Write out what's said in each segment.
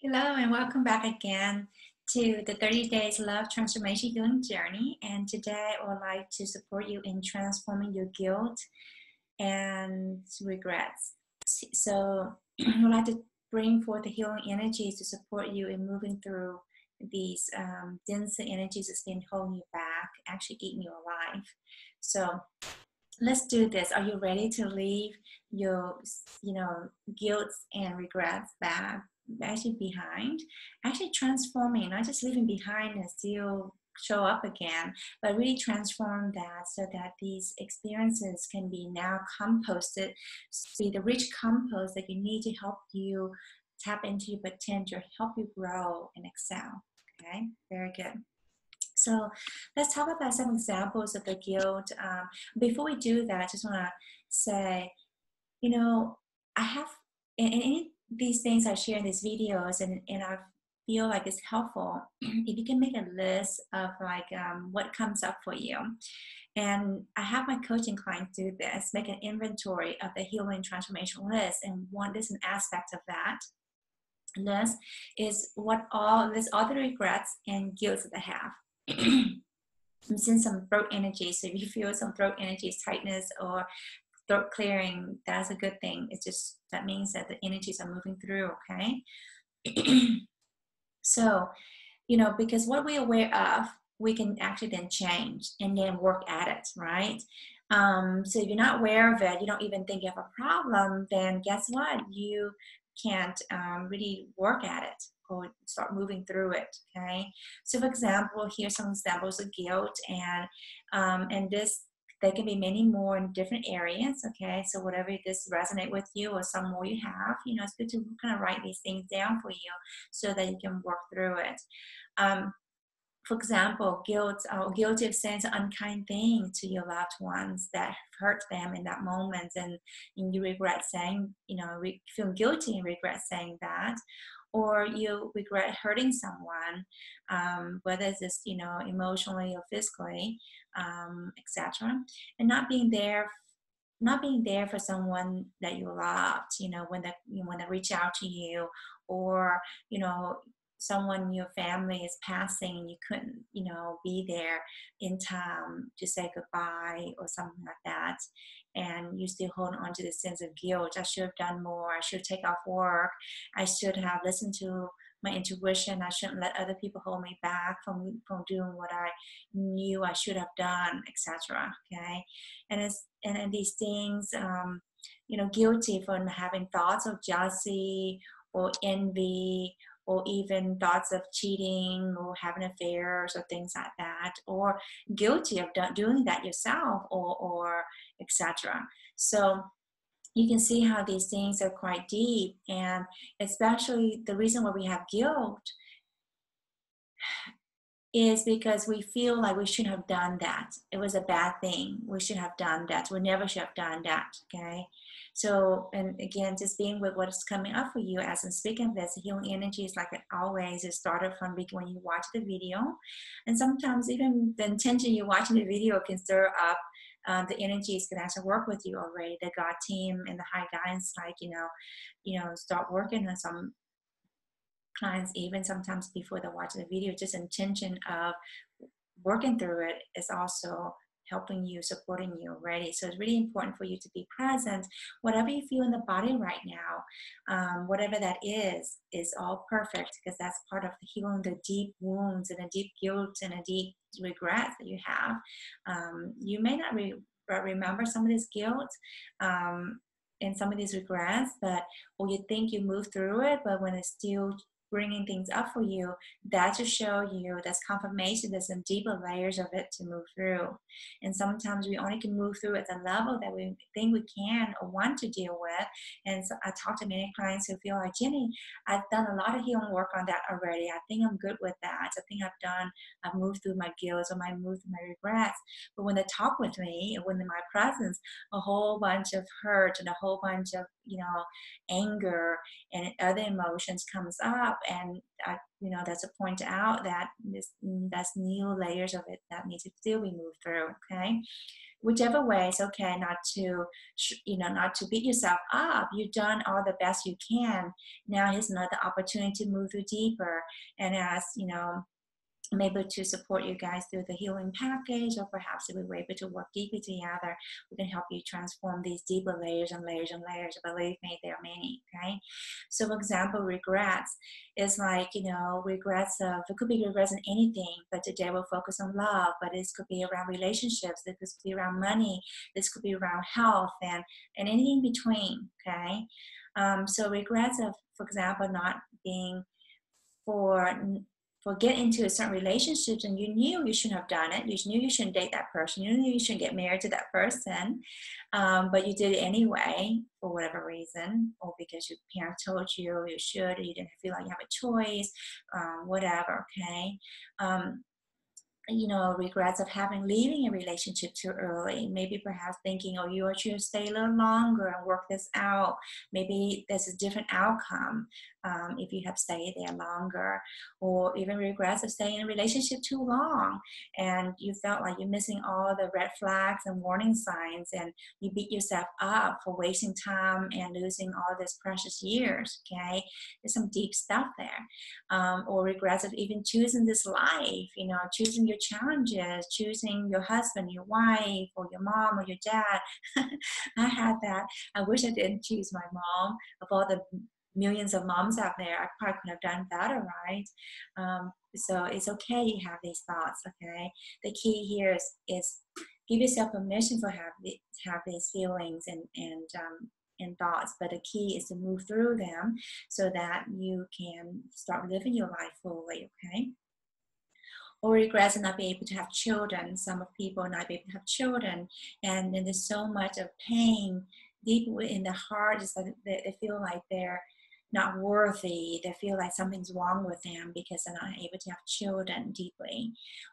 Hello and welcome back again to the 30 Days Love Transformation Healing Journey. And today I would like to support you in transforming your guilt and regrets. So I would like to bring forth the healing energies to support you in moving through these denser energies that's been holding you back, actually eating you alive. So let's do this. Are you ready to leave your, guilt and regrets back, actually behind? Actually transforming, not just leaving behind and still show up again, but really transform that so that these experiences can be now composted, be the rich compost that you need to help you tap into your potential, help you grow and excel. Okay, very good. So let's talk about some examples of the guilt. Before we do that, I just want to say, I have, in these things I share in these videos, and I feel like it's helpful if you can make a list of what comes up for you. And I have my coaching clients do this, make an inventory of the healing transformation list. And one, there's an aspect of that list is list all the regrets and guilt that I have. I'm seeing some throat energy. So if you feel some throat energy, tightness or throat clearing, that's a good thing. It's just, that means that the energies are moving through, okay? So, because what we're aware of, we can actually then change and then work at it, right? So if you're not aware of it, you don't even think you have a problem, then guess what? You can't really work at it or start moving through it, okay? So for example, here's some examples of guilt, and this, there can be many more in different areas, okay? So whatever this resonate with you or some more you have, it's good to kind of write these things down for you so that you can work through it. For example, guilty of saying an unkind thing to your loved ones that hurt them in that moment, and you regret saying, feel guilty and regret saying that, or you regret hurting someone, whether it's just, emotionally or physically, etc., and not being there for someone that you loved, when they reach out to you, or someone in your family is passing and you couldn't, be there in time to say goodbye or something like that, and you still hold on to the sense of guilt. I should have done more. I should take off work. I should have listened to my intuition. I shouldn't let other people hold me back from doing what I knew I should have done, etc. Okay, and these things, guilty for having thoughts of jealousy or envy, or even thoughts of cheating or having affairs or things like that, or guilty of doing that yourself, or etc. So you can see how these things are quite deep, and especially the reason why we have guilt is because we feel like we shouldn't have done that. It was a bad thing. We should have done that. We never should have done that. Okay. So, and again, just being with what is coming up for you as I'm speaking of this, healing energy is like it always. It started from when you watch the video, and sometimes even the intention you're watching the video can stir up the energies can actually work with you already. The God team and the high guidance, start working on some clients even sometimes before they watch the video. Just intention of working through it is also helping you, supporting you already. So it's really important for you to be present. Whatever you feel in the body right now, whatever that is all perfect, because that's part of the healing the deep wounds and the deep guilt and the deep regret that you have. You may not remember some of this guilt, and some of these regrets, or you think you move through it, but when it's still bringing things up for you, that to show you, that's confirmation there's some deeper layers of it to move through. And sometimes we only can move through at the level that we think we can or want to deal with. And so I talk to many clients who feel like, Jenny, I've done a lot of healing work on that already. I think I'm good with that. I think I've moved through my guilt, or I moved through my regrets. But when they talk with me, when in my presence, a whole bunch of hurt and a whole bunch of anger and other emotions comes up, and that's to point out that that's new layers of it that need to still be moved through. Okay, whichever way, it's okay not to not to beat yourself up. You've done all the best you can. Now here's another opportunity to move through deeper, and as I'm able to support you guys through the healing package, or perhaps if we're able to work deeply together, we can help you transform these deeper layers and layers and layers. Believe me, there are many. Okay, so for example, regrets is like, regrets of, it could be regrets in anything, but today we'll focus on love, but this could be around relationships, this could be around money, this could be around health, and anything in between. Okay, so regrets of, for example, not being for get into a certain relationships, and you knew you shouldn't have done it. You knew you shouldn't date that person. You knew you shouldn't get married to that person, but you did it anyway for whatever reason, or because your parents told you you should, or you didn't feel like you have a choice, whatever. Okay, regrets of leaving a relationship too early. Maybe perhaps thinking, oh, you should stay a little longer and work this out. Maybe there's a different outcome if you have stayed there longer. Or even regrets of staying in a relationship too long, and you felt like you're missing all the red flags and warning signs, and you beat yourself up for wasting time and losing all these precious years. Okay, there's some deep stuff there. Or regrets of even choosing this life, choosing your challenges, choosing your husband, your wife, or your mom, or your dad. I had that. I wish I didn't choose my mom. Of all the millions of moms out there, I probably could have done better, right? So it's okay you have these thoughts. Okay, the key here is give yourself permission for have these feelings and thoughts, but the key is to move through them so that you can start living your life fully. Okay, or regrets of not being able to have children. Some of people not be able to have children, and then there's so much of pain deep in the heart, is that they feel like they're not worthy. They feel like something's wrong with them because they're not able to have children deeply.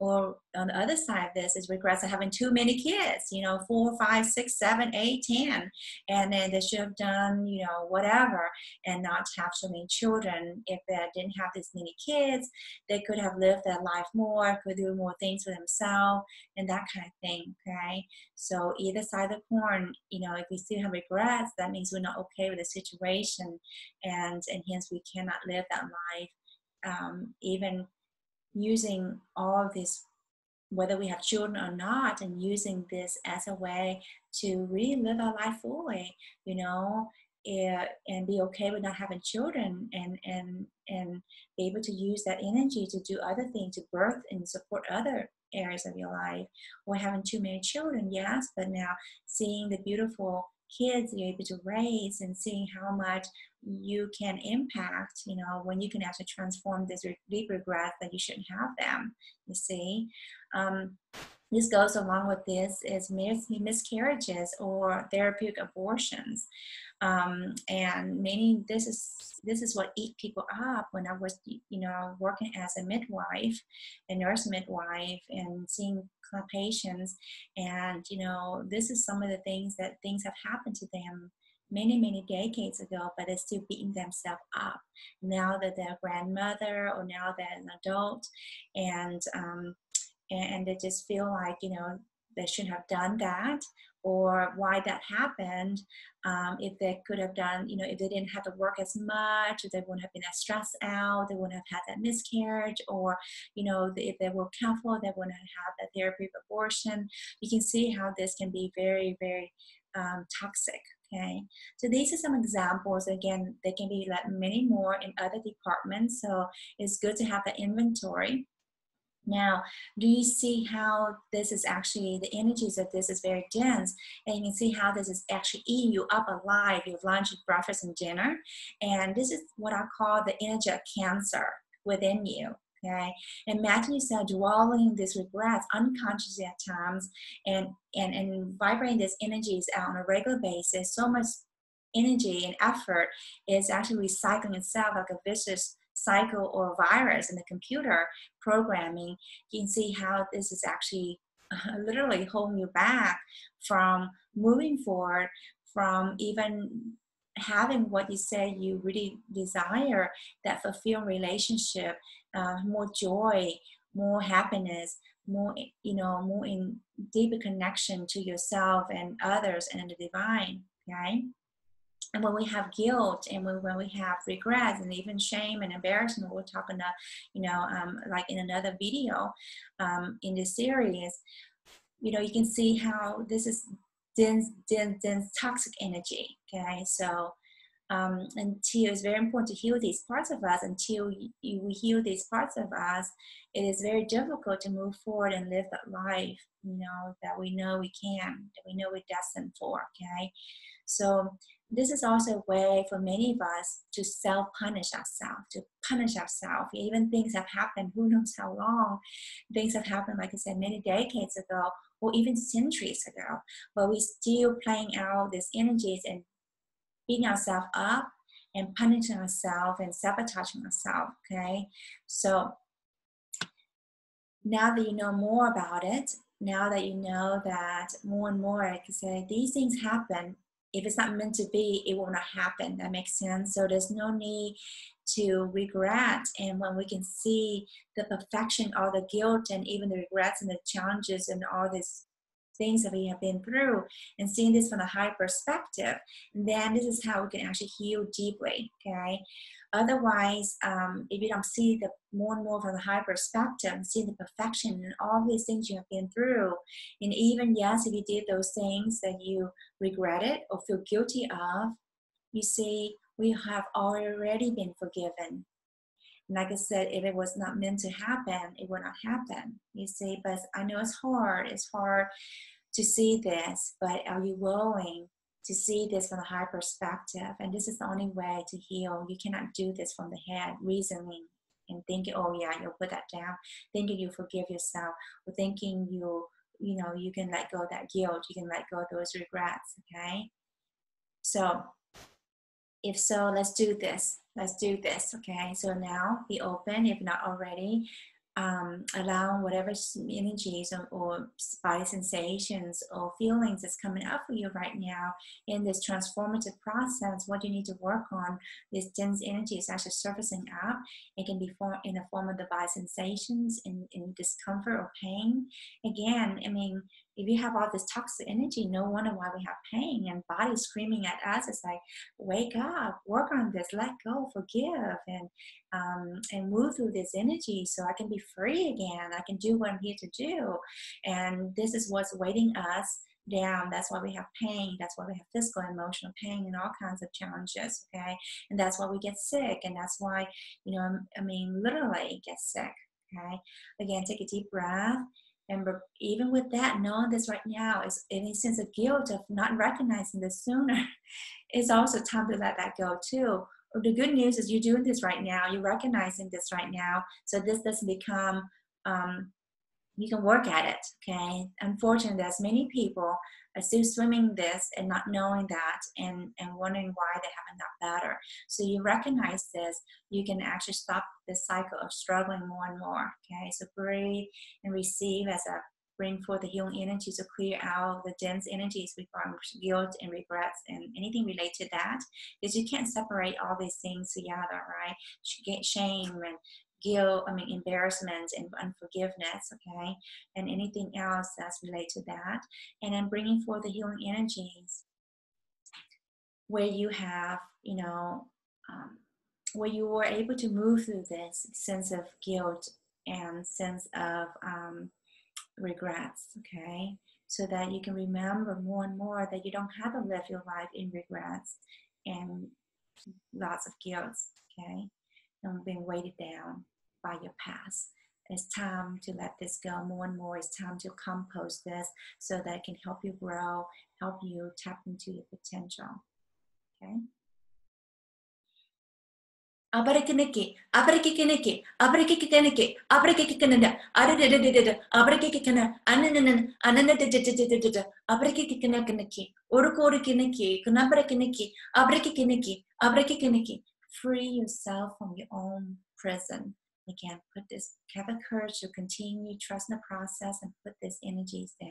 Or on the other side of this is regrets of having too many kids, 4, 5, 6, 7, 8, 10. And then they should have done, whatever, and not have so many children. If they didn't have this many kids, they could have lived their life more, could do more things for themselves, and that kind of thing. Okay. So either side of the coin, if we still have regrets, that means we're not okay with the situation, and hence we cannot live that life, even using all of this, whether we have children or not, and using this as a way to really live our life fully, and be okay with not having children, and be able to use that energy to do other things, to birth and support other areas of your life. Or having too many children, yes, but now seeing the beautiful kids you're able to raise, and seeing how much you can impact, when you can actually transform this deep regret that you shouldn't have them, you see. This goes along with this is miscarriages or therapeutic abortions. And many, this is what eat people up. When I was, working as a midwife, a nurse midwife, and seeing patients, and this is some of the things have happened to them many decades ago, but they're still beating themselves up now that they're a grandmother, or now they're an adult, and they just feel like they shouldn't have done that, or why that happened. If they could have done, if they didn't have to work as much, they wouldn't have been as stressed out, they wouldn't have had that miscarriage, or if they were careful, they wouldn't have that therapeutic abortion. You can see how this can be very, very toxic. Okay, so these are some examples. Again, there can be like many more in other departments, so it's good to have the inventory. Now, do you see how this is actually, the energies of this is very dense, and you can see how this is actually eating you up alive, your lunch, breakfast, and dinner. And this is what I call the energy of cancer within you. Okay, imagine yourself dwelling these regrets unconsciously at times, and vibrating these energies out on a regular basis. So much energy and effort is actually recycling itself like a vicious cycle or virus in the computer programming. You can see how this is actually literally holding you back from moving forward, from even having what you say you really desire, that fulfilled relationship, more joy, more happiness, more, more in deeper connection to yourself and others and the divine. Okay. And when we have guilt and when we have regrets and even shame and embarrassment, we'll talk about, like in another video in this series, you can see how this is dense toxic energy. Okay. So until it's very important to heal these parts of us, until we heal these parts of us, it is very difficult to move forward and live that life, that we know we can, that we know we're destined for. Okay. So this is also a way for many of us to self-punish ourselves, to punish ourselves. Even things have happened, who knows how long, things have happened, like I said, many decades ago, or even centuries ago, but we're still playing out these energies and beating ourselves up and punishing ourselves and sabotaging ourselves. Okay, so now that you know more about it, now that you know that more and more, I can say these things happen. If it's not meant to be, it will not happen. That makes sense. So there's no need to regret. And when we can see the perfection, all the guilt, and even the regrets and the challenges and all these things that we have been through, and seeing this from a high perspective, then this is how we can actually heal deeply. Okay. Otherwise, if you don't see the more and more from the high perspective, see the perfection and all these things you have been through, and even yes, if you did those things that you regretted or feel guilty of, you see, we have already been forgiven. Like I said, if it was not meant to happen, it would not happen. You see, but I know it's hard. It's hard to see this, but are you willing to see this from a higher perspective? And this is the only way to heal. You cannot do this from the head, reasoning and thinking, oh yeah, you'll put that down, thinking you forgive yourself, or thinking you can let go of that guilt, you can let go of those regrets. Okay, so if so, let's do this. Let's do this. Okay, so now be open, if not already. Allow whatever energies or body sensations or feelings that's coming up for you right now in this transformative process. What you need to work on, this dense energy is actually surfacing up. It can be in the form of the body sensations, in discomfort or pain. Again, I mean, if you have all this toxic energy, no wonder why we have pain and body screaming at us. It's like, wake up, work on this, let go, forgive, and move through this energy so I can be free again. I can do what I'm here to do. And this is what's weighting us down. That's why we have pain. That's why we have physical and emotional pain and all kinds of challenges. Okay. And that's why we get sick. And that's why, literally get sick. Okay. Again, take a deep breath. And even with that, knowing this right now is any sense of guilt of not recognizing this sooner. It's also time to let that go too. The good news is you're doing this right now. You're recognizing this right now. So this doesn't become, you can work at it, okay? Unfortunately, there's many people are still swimming this and not knowing that and wondering why they haven't got better. So you recognize this, you can actually stop this cycle of struggling more and more, okay? So breathe and receive as I bring forth the healing energy to clear out the dense energies regarding guilt and regrets and anything related to that. Because you can't separate all these things together, right? Shame and guilt, embarrassment and unforgiveness, okay? And anything else that's related to that. And then bringing forth the healing energies where you have, where you were able to move through this sense of guilt and sense of regrets, okay? So that you can remember more and more that you don't have to live your life in regrets and lots of guilt, okay? And being weighted down by your past. It's time to let this go more and more. It's time to compost this so that it can help you grow, help you tap into your potential, okay? Abarakiniki, abarakikiniki, abarakikiniki, abarakikinada, adadadadada, abarakikina, ananan, ananadadadadada, abarakikinaki, urukorukiniki, kunabarakiniki, abarakikiniki, abarakikiniki. Free yourself from your own prison. Again, have the courage to continue, trust in the process, and put these energies down.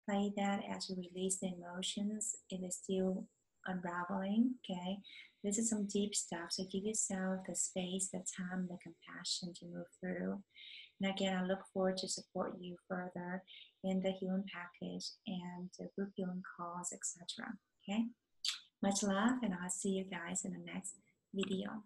Play that as you release the emotions. It is still unraveling, okay? This is some deep stuff. So give yourself the space, the time, the compassion to move through. And again, I look forward to support you further in the healing package and the group healing calls, etc. Okay? Much love, and I'll see you guys in the next video.